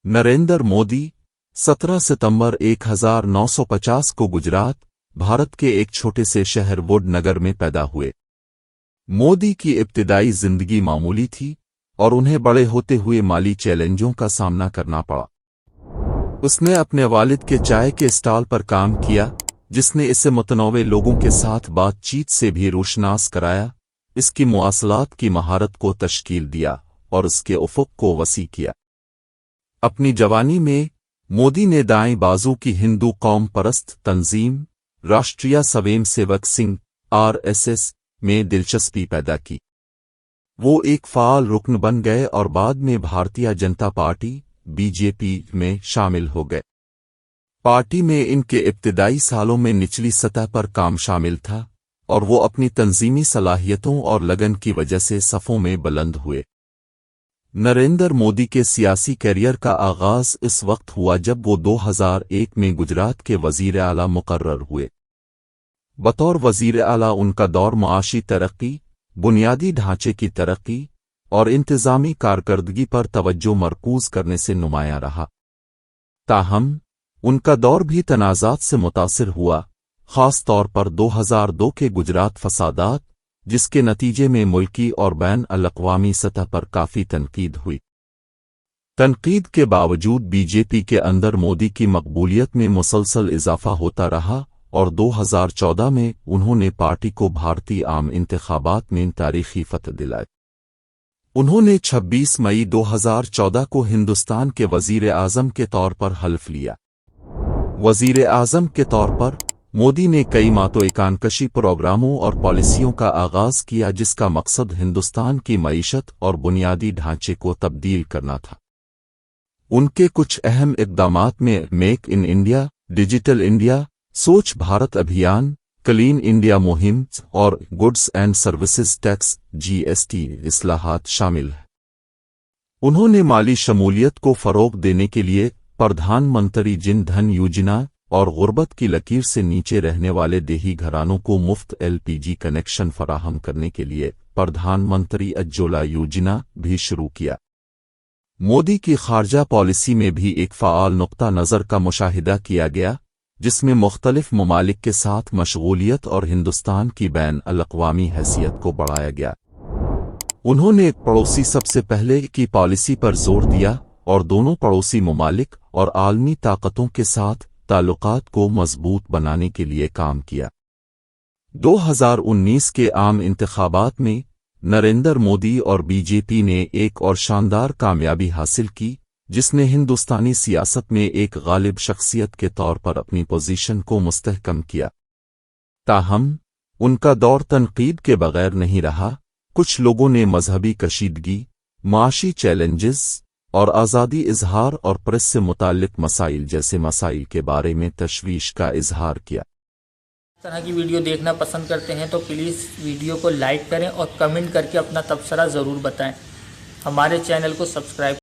नरेंद्र मोदी 17 सितंबर 1950 को गुजरात, भारत के एक छोटे से शहर वडनगर में पैदा हुए। मोदी की इब्तिदाई जिंदगी मामूली थी और उन्हें बड़े होते हुए माली चैलेंजों का सामना करना पड़ा। उसने अपने वालिद के चाय के स्टॉल पर काम किया, जिसने इसे मुतनव्वे लोगों के साथ बातचीत से भी रोशनास कराया, इसकी मुआसलात की महारत को तश्कील दिया और उसके उफ़ुक़ को वसी किया। अपनी जवानी में मोदी ने दाएं बाजू की हिंदू कौम परस्त तंजीम राष्ट्रीय स्वयं सेवक संघ (RSS) में दिलचस्पी पैदा की। वो एक फ़ाल रुकन बन गए और बाद में भारतीय जनता पार्टी (BJP) में शामिल हो गए। पार्टी में इनके इब्तिदाई सालों में निचली सतह पर काम शामिल था और वो अपनी तंजीमी सलाहियतों और लगन की वजह से सफ़ों में बुलंद हुए। नरेंद्र मोदी के सियासी कैरियर का आगाज़ इस वक्त हुआ जब वो 2001 में गुजरात के वज़ीर आला मुकर्रर हुए। बतौर वज़ीर आला उनका दौर मुआशी तरक्की, बुनियादी ढांचे की तरक्की और इंतज़ामी कारकर्दगी पर तवज्जो मरकूज़ करने से नुमायां रहा। ताहम उनका दौर भी तनाज़ात से मुतासिर हुआ, ख़ास तौर पर 2002 के गुजरात फसादात, जिसके नतीजे में मुल्की और बैन अल-अक़वामी सतह पर काफ़ी तनकीद हुई। तनकीद के बावजूद बीजेपी के अंदर मोदी की मकबूलियत में मुसलसल इजाफा होता रहा और 2014 में उन्होंने पार्टी को भारतीय आम इंतख़ाबात में तारीख़ी फतह दिलाई। उन्होंने 26 मई 2014 को हिंदुस्तान के वज़ीर आज़म के तौर पर हल्फ लिया। वज़ीर आज़म के तौर पर मोदी ने कई महत्वाकांक्षी प्रोग्रामों और पॉलिसियों का आगाज़ किया, जिसका मकसद हिंदुस्तान की मईशत और बुनियादी ढांचे को तब्दील करना था। उनके कुछ अहम इक़दामात में make in India, digital India, स्वच्छ भारत अभियान, क्लीन इंडिया मुहिम और goods and services tax (GST) इस्लाहात शामिल हैं। उन्होंने माली शमूलियत को फ़रोग़ देने के लिए प्रधानमंत्री जन धन योजना और गुर्बत की लकीर से नीचे रहने वाले देही घरानों को मुफ्त LPG कनेक्शन फराहम करने के लिए प्रधानमंत्री उज्ज्वला योजना भी शुरू किया। मोदी की खारजा पॉलिसी में भी एक फ़आल नुक्ता नज़र का मुशाहिदा किया गया, जिसमें मुख्तलिफ ममालिक के साथ मशगूलियत और हिंदुस्तान की बैन अल-अक़वामी हैसियत को बढ़ाया गया। उन्होंने एक पड़ोसी सबसे पहले की पॉलिसी पर जोर दिया और दोनों पड़ोसी ममालिक और आलमी ताकतों के साथ ताल्लुकात को मजबूत बनाने के लिए काम किया। 2019 के आम इंतखाबात में नरेंद्र मोदी और बीजेपी ने एक और शानदार कामयाबी हासिल की, जिसने हिंदुस्तानी सियासत में एक गालिब शख्सियत के तौर पर अपनी पोजीशन को मुस्तहकम किया। ताहम उनका दौर तनकीद के बगैर नहीं रहा। कुछ लोगों ने मजहबी कशीदगी, माशी चैलेंजेस और आज़ादी इजहार और प्रेस से मुताल्लिक मसाइल जैसे मसाइल के बारे में तशवीश का इजहार किया। इस तरह की वीडियो देखना पसंद करते हैं तो प्लीज़ वीडियो को लाइक करें और कमेंट करके अपना तबसरा ज़रूर बताएं। हमारे चैनल को सब्सक्राइब